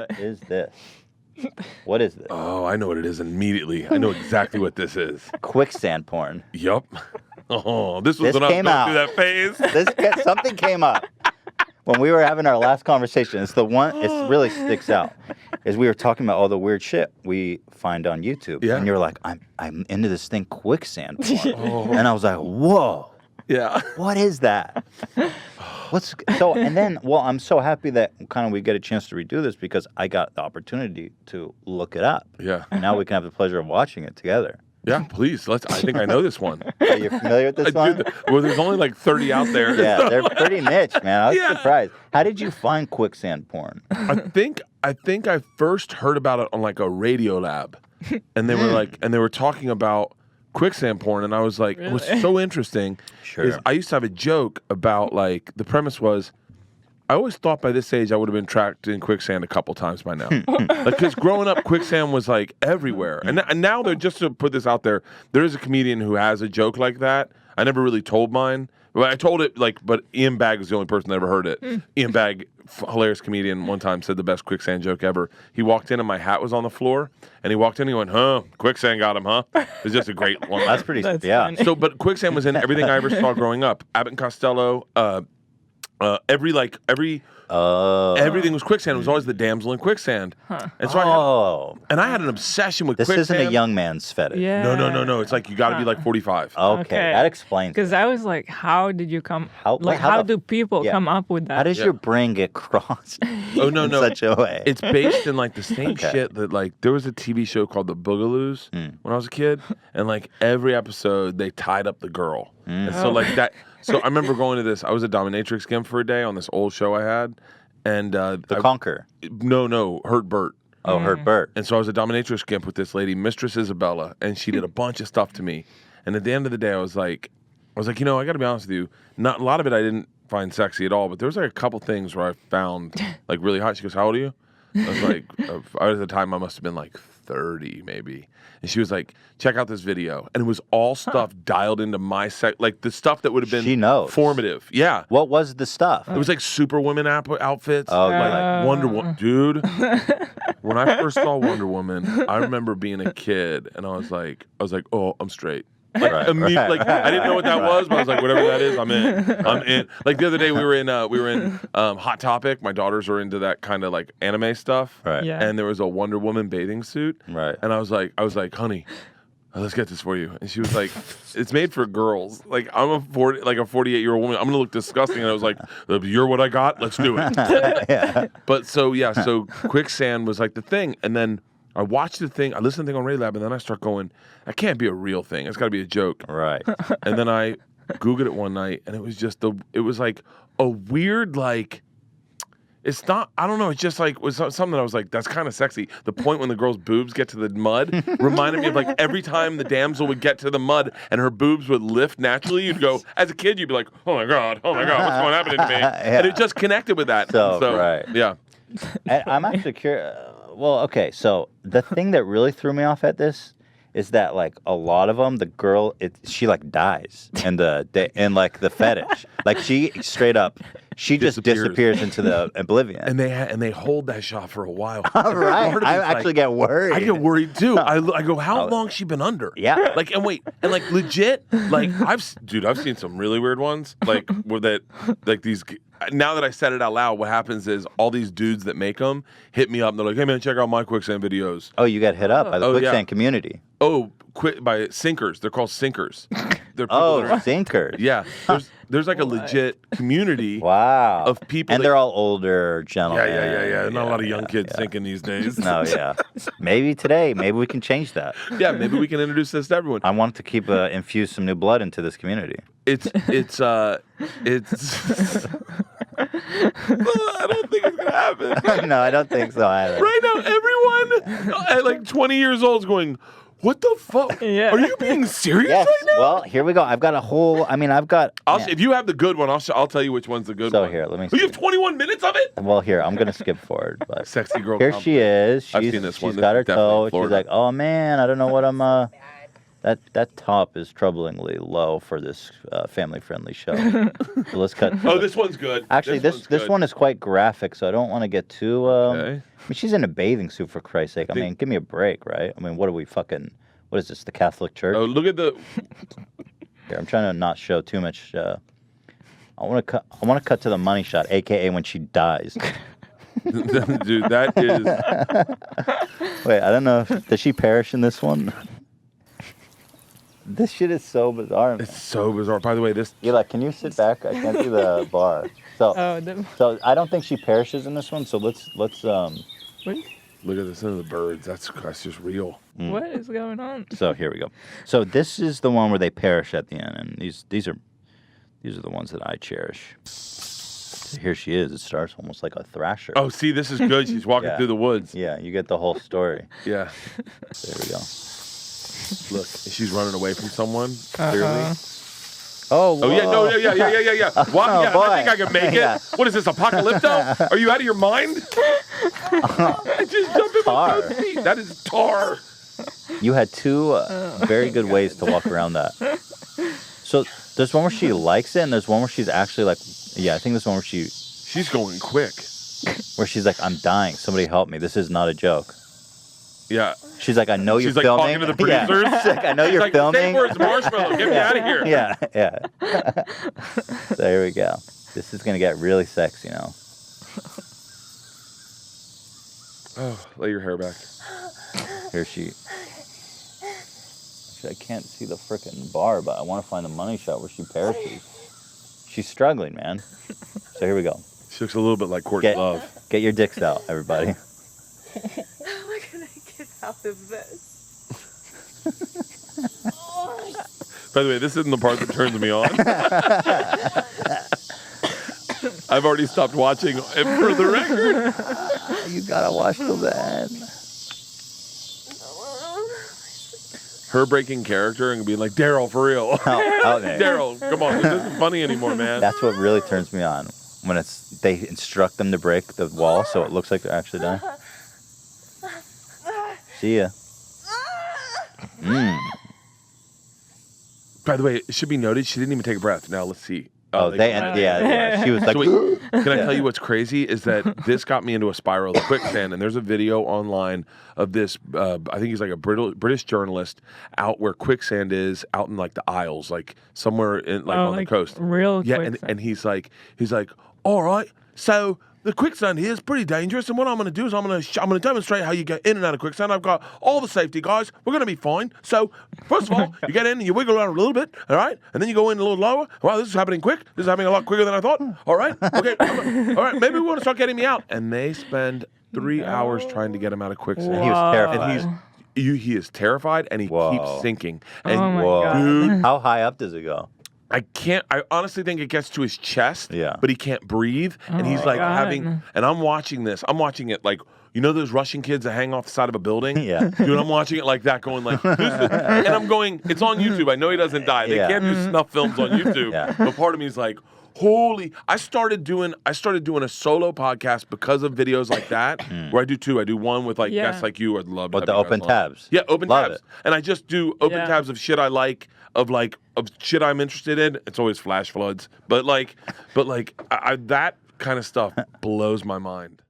What is this? What is this? Oh, I know what it is immediately. I know exactly what this is. Quicksand porn. Yup. Oh, this was This when I was came going out. through that phase. Something came up when we were having our last conversation. It's the one. It really sticks out. Is we were talking about all the weird shit we find on YouTube. Yeah. And you're like, I'm into this thing, quicksand porn. And I was like, whoa. Yeah. What is that? I'm so happy that kind of we get a chance to redo this because I got the opportunity to look it up. Yeah. And now we can have the pleasure of watching it together. Yeah, please. I think I know this one. Are you familiar with this one? Well, there's only like 30 out there. Yeah, they're pretty niche, man. I was surprised. How did you find quicksand porn? I think I first heard about it on like a Radio Lab, and they were talking about quicksand porn, and I was like, it was so interesting. Sure. Is I used to have a joke about like the premise was, I always thought by this age I would have been trapped in quicksand a couple times by now. Because growing up, quicksand was like everywhere. And now they're just to put this out there, there is a comedian who has a joke like that. I never really told mine. Well, I told it but Ian Bagg is the only person that ever heard it. Ian Bagg, hilarious comedian, one time said the best quicksand joke ever. He walked in and my hat was on the floor, and he walked in and he went, "Huh, quicksand got him, huh?" It's just a great one. That's pretty. That's yeah. funny. So, but quicksand was in everything I ever saw growing up. Abbott and Costello, everything was quicksand. It was always the damsel in quicksand. And so I had an obsession with This quicksand. isn't a young man's fetish. Yeah. No. It's like you got to be like 45. Okay, that explains it. Because I was like, how did you come? How Do people come up with that? How does your brain get crossed Oh no, in no. such a way? It's based in like the same shit that like there was a TV show called The Boogaloos when I was a kid, and like every episode they tied up the girl, and so like that. So I remember going to this. I was a dominatrix gimp for a day on this old show I had, and The Conquer. No, Hurt Bert. Oh, Hurt Bert. And so I was a dominatrix gimp with this lady, Mistress Isabella, and she did a bunch of stuff to me. And at the end of the day, I was like, I got to be honest with you. Not a lot of it I didn't find sexy at all, but there was like a couple things where I found like really hot. She goes, "How old are you?" I was like, at the time I must have been like 30 maybe. And she was like, "Check out this video." And it was all stuff dialed into my like the stuff that would have been She knows. formative. Yeah. What was the stuff? It was like Superwoman outfits. Oh, like Wonder Woman. Dude, when I first saw Wonder Woman, I remember being a kid and I was like, "Oh, I'm straight." Like, Right, immediately, right. like I didn't know what that was, but I was like, whatever that is, I'm in. Like the other day, we were in Hot Topic. My daughters are into that kind of like anime stuff, Right. Yeah. and there was a Wonder Woman bathing suit, Right. and I was like, "Honey, let's get this for you." And she was like, "It's made for girls. Like I'm a 48-year-old woman. I'm gonna look disgusting." And I was like, "You're what I got. Let's do it." Yeah. But so quicksand was like the thing, and then I watched the thing, I listened to the thing on Radio Lab, and then I start going, that can't be a real thing. It's got to be a joke. Right. And then I Googled it one night, and it was like a weird, like, it's not, I don't know, it's just like, was something that I was like, that's kind of sexy. The point when the girl's boobs get to the mud reminded me of like every time the damsel would get to the mud and her boobs would lift naturally, you'd go, as a kid, you'd be like, oh my God, what's going to happen to me? Yeah. And it just connected with that. So, right. Yeah. And I'm actually curious. Well, okay, so the thing that really threw me off at this is that like a lot of them, the girl, she like dies in the fetish, like she straight up, she just disappears into the oblivion. And they hold that shot for a while. Right, I actually get worried. I get worried too. I go, how long she been under? Yeah. Like, and wait, and like legit, like I've seen some really weird ones, like where that, like these. Now that I said it out loud, what happens is all these dudes that make them hit me up and they're like, "Hey man, check out my quicksand videos." Oh, you got hit up by the quicksand yeah. community. Oh, by sinkers. They're called sinkers. They're people that are, sinkers. yeah. There's like a legit community. Wow. Of people, and they're all older gentlemen. Yeah. Not a lot of young kids sinking these days. No, yeah. Maybe today, maybe we can change that. Yeah, maybe we can introduce this to everyone. I want to keep infuse some new blood into this community. It's I don't think it's gonna happen. No, I don't think so either. Right now, everyone at like 20 years old is going, "What the fuck? Yeah. Are you being serious Yes. right now?" Well, here we go. I've got a whole. I mean, I've got. If you have the good one, I'll tell you which one's the good one. So here, let me. Oh, you have 21 minutes of it. Well, here I'm gonna skip forward. But Sexy girl. here she is. I've seen this one. She's This got is her definitely toe. She's Florida. like, "Oh man, I don't know what I'm." That top is troublingly low for this family-friendly show. So let's cut. Oh, this one's good. Actually, this one is quite graphic, so I don't want to get too. Okay. I mean, she's in a bathing suit for Christ's sake. I mean, give me a break, right? I mean, what are we fucking? What is this? The Catholic Church? Oh, look at the. Here, I'm trying to not show too much. I want to cut to the money shot, aka when she dies. Dude, that is. Wait, I don't know. Does she perish in this one? This shit is so bizarre. Man. It's so bizarre. By the way, this. Eli, can you sit back? I can't see the bar. So, Oh, so I don't think she perishes in this one. So let's. what? Look at this into the birds. That's just real. What is going on? So here we go. So this is the one where they perish at the end, and these are the ones that I cherish. So here she is. It starts almost like a thrasher. Oh, see, this is good. She's walking through the woods. Yeah, you get the whole story. Yeah. There we go. Look, she's running away from someone. Clearly. Oh, Oh yeah, no, yeah. What? Oh, Yeah, boy. I think I can make it. Yeah. What is this, Apocalypto? Are you out of your mind? I just jumped in my Tar. own seat. That is tar. You had two very good ways to walk around that. So there's one where she likes it, and there's one where she's actually like, yeah, I think there's one where She's going quick. she's like, I'm dying. Somebody help me. This is not a joke. Yeah. She's like, I know you're She's like filming. talking to the Yeah. producers. She's like, I know She's you're like, filming. Same words, marshmallow. Get me out of here. Yeah. So here we go. This is gonna get really sexy now. Oh, lay your hair back. Here she. Actually, I can't see the frickin' bar, but I want to find the money shot where she perishes. She's struggling, man. So here we go. She looks a little bit like Courtney Love. Get your dicks out, everybody. How am I gonna get out of this? By the way, this isn't the part that turns me on. I've already stopped watching for the record. You gotta watch till the end. Her breaking character and being like, Daryl, for real. Oh, man. Daryl, come on. This isn't funny anymore, man. That's what really turns me on. When they instruct them to break the wall so it looks like they're actually dying. See ya. By the way, it should be noted, she didn't even take a breath. Now, let's see. Oh, yeah. She was like, So wait, can I tell you what's crazy is that this got me into a spiral of quicksand, and there's a video online of this, I think he's like a British journalist out where quicksand is, out in like the Isles, like somewhere in on the coast. Real quicksand. And he's like, all right, so the quicksand here is pretty dangerous, and what I'm going to do is I'm going to demonstrate how you get in and out of quicksand. I've got all the safety, guys. We're going to be fine. So, first of all, you get in and you wiggle around a little bit, all right? And then you go in a little lower. Wow, this is happening quick. This is happening a lot quicker than I thought. All right, okay, all right, maybe we want to start getting me out. And they spend 3 hours trying to get him out of quicksand. and he was terrified. And he is terrified, and he keeps sinking. And Oh my God. dude, How high up does it go? I honestly think it gets to his chest, Yeah. but he can't breathe. And he's my like God. and I'm watching it like, you know those Russian kids that hang off the side of a building? Yeah. Dude, I'm watching it like that going like, and I'm going, it's on YouTube. I know he doesn't die. They Yeah. can't do snuff films on YouTube. Yeah. But part of me is like, holy, I started doing a solo podcast because of videos like that, where I do two. I do one with like Yeah. guests like you. I'd love to With have the you guys open on. tabs. Yeah, open Love tabs. it. And I just do open Yeah. tabs of shit I like, of shit I'm interested in. It's always flash floods, but that kind of stuff blows my mind.